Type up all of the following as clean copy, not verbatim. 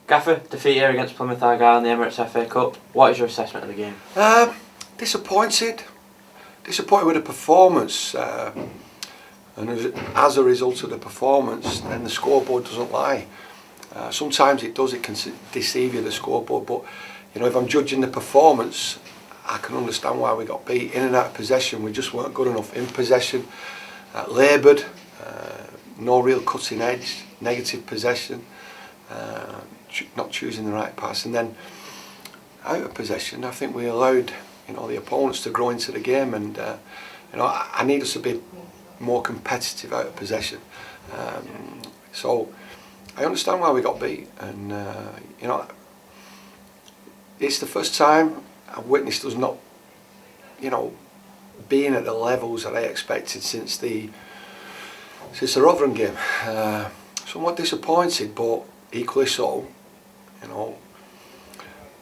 Gaffer, defeat here against Plymouth Argyle in the Emirates F.A. Cup. What is your assessment of the game? Disappointed with the performance, and as a result of the performance, then the scoreboard doesn't lie. Sometimes it does, it can deceive you, the scoreboard, but you know, if I'm judging the performance, I can understand why we got beat. In and out of possession, we just weren't good enough in possession, laboured, no real cutting edge, negative possession, not choosing the right pass, and then out of possession, I think we allowed, you know, the opponents to grow into the game, and you know, I need us to be more competitive out of possession. So I understand why we got beat, and you know, it's the first time I've witnessed us not, you know, being at the levels that I expected since the Rotherham game. Somewhat disappointed, but equally so, you know,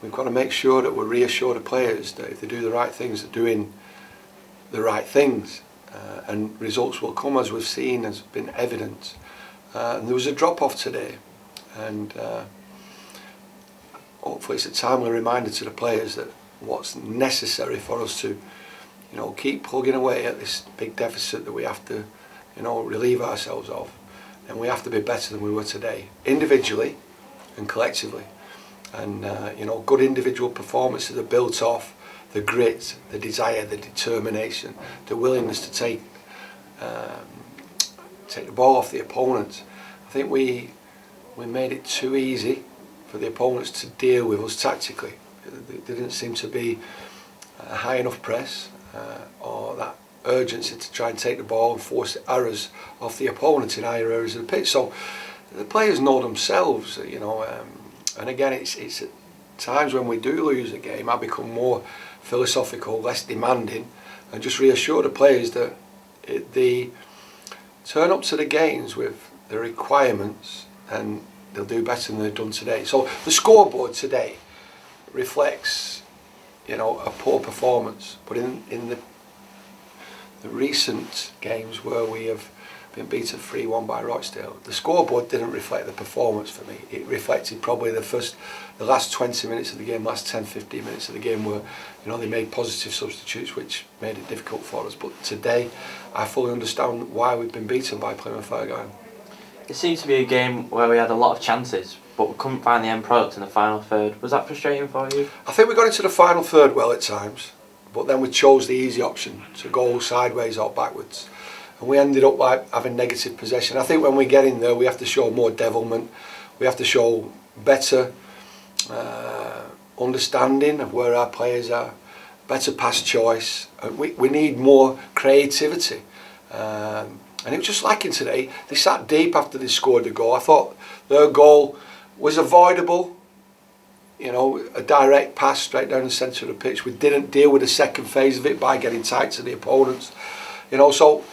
we've got to make sure that we reassure the players that if they do the right things, they're doing the right things, and results will come, as we've seen, has been evident. And there was a drop-off today, and hopefully it's a timely reminder to the players that what's necessary for us to, you know, keep plugging away at this big deficit that we have to, you know, relieve ourselves of, and we have to be better than we were today, individually and collectively. And you know, good individual performances are built off the grit, the desire, the determination, the willingness to take the ball off the opponent. I think we made it too easy for the opponents to deal with us tactically. There didn't seem to be a high enough press or that urgency to try and take the ball and force errors off the opponent in higher areas of the pitch. So the players know themselves, you know, and again, it's at times when we do lose a game, I become more philosophical, less demanding, and just reassure the players that they turn up to the games with the requirements and they'll do better than they've done today. So the scoreboard today reflects, you know, a poor performance, but in the recent games where we have been beaten 3-1 by Rochdale, the scoreboard didn't reflect the performance for me. It reflected probably the last 20 minutes of the game, last 10-15 minutes of the game, where, you know, they made positive substitutes which made it difficult for us. But today I fully understand why we've been beaten by Plymouth Argyle. It seems to be a game where we had a lot of chances, but we couldn't find the end product in the final third. Was that frustrating for you? I think we got into the final third well at times, but then we chose the easy option to go sideways or backwards, and we ended up like having negative possession. I think when we get in there, we have to show more devilment, we have to show better understanding of where our players are, better pass choice, and we need more creativity. And it was just lacking today. They sat deep after they scored the goal. I thought their goal was avoidable, you know, a direct pass straight down the centre of the pitch. We didn't deal with the second phase of it by getting tight to the opponents, you know. So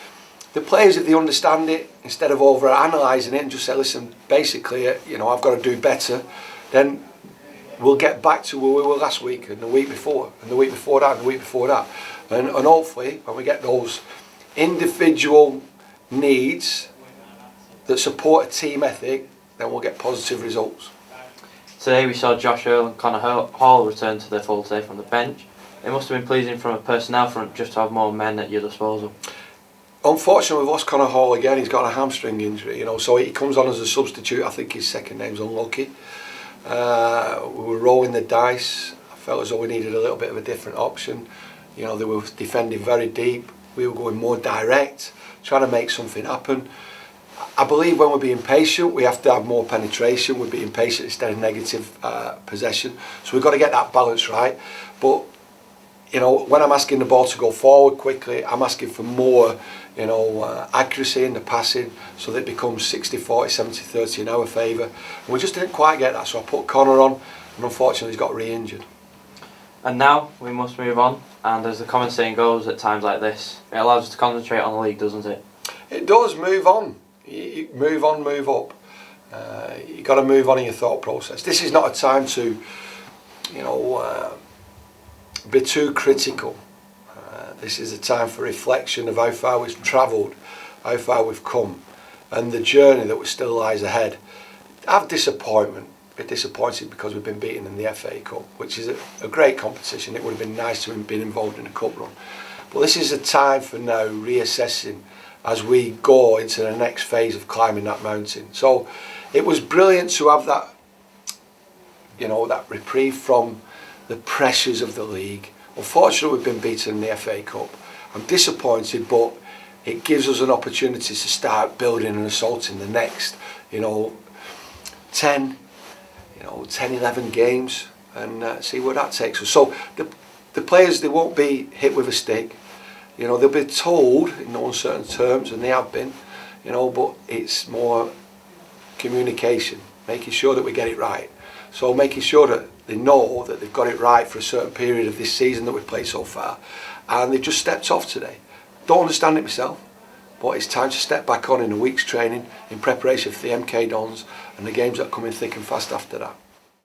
the players, if they understand it, instead of over-analysing it and just say, listen, basically, you know, I've got to do better, then we'll get back to where we were last week and the week before and the week before that and the week before that. And hopefully, when we get those individual needs that support a team ethic, then we'll get positive results. Today we saw Josh Earl and Connor Hall return to their full today from the bench. It must have been pleasing from a personnel front just to have more men at your disposal. Unfortunately, we've lost Connor Hall again. He's got a hamstring injury, you know, so he comes on as a substitute. I think his second name's unlucky. We were rolling the dice. I felt as though we needed a little bit of a different option. You know, they were defending very deep. We were going more direct, trying to make something happen. I believe when we're being patient, we have to have more penetration. We're being patient instead of negative possession. So we've got to get that balance right. But, you know, when I'm asking the ball to go forward quickly, I'm asking for more, you know, accuracy in the passing, so that it becomes 60-40, 70-30 in our favour. And we just didn't quite get that. So I put Connor on, and unfortunately he's got re-injured. And now we must move on, and as the common saying goes, at times like this, it allows us to concentrate on the league, doesn't it? It does. Move on. You move on, move up. You've got to move on in your thought process. This is not a time to, you know, be too critical. This is a time for reflection of how far we've travelled, how far we've come, and the journey that still lies ahead. Have disappointment, bit disappointed because we've been beaten in the FA Cup, which is a great competition. It would have been nice to have been involved in a cup run. But this is a time for now reassessing as we go into the next phase of climbing that mountain. So it was brilliant to have that, you know, that reprieve from the pressures of the league. Unfortunately, we've been beaten in the FA Cup. I'm disappointed, but it gives us an opportunity to start building and assaulting the next, 10, 11 games, and see where that takes us. So the players, they won't be hit with a stick. They'll be told in no uncertain terms, and they have been, but it's more communication, making sure that we get it right. So making sure that they know that they've got it right for a certain period of this season that we've played so far, and they've just stepped off today. Don't understand it myself, but it's time to step back on in a week's training in preparation for the MK Dons and the games that are coming thick and fast after that.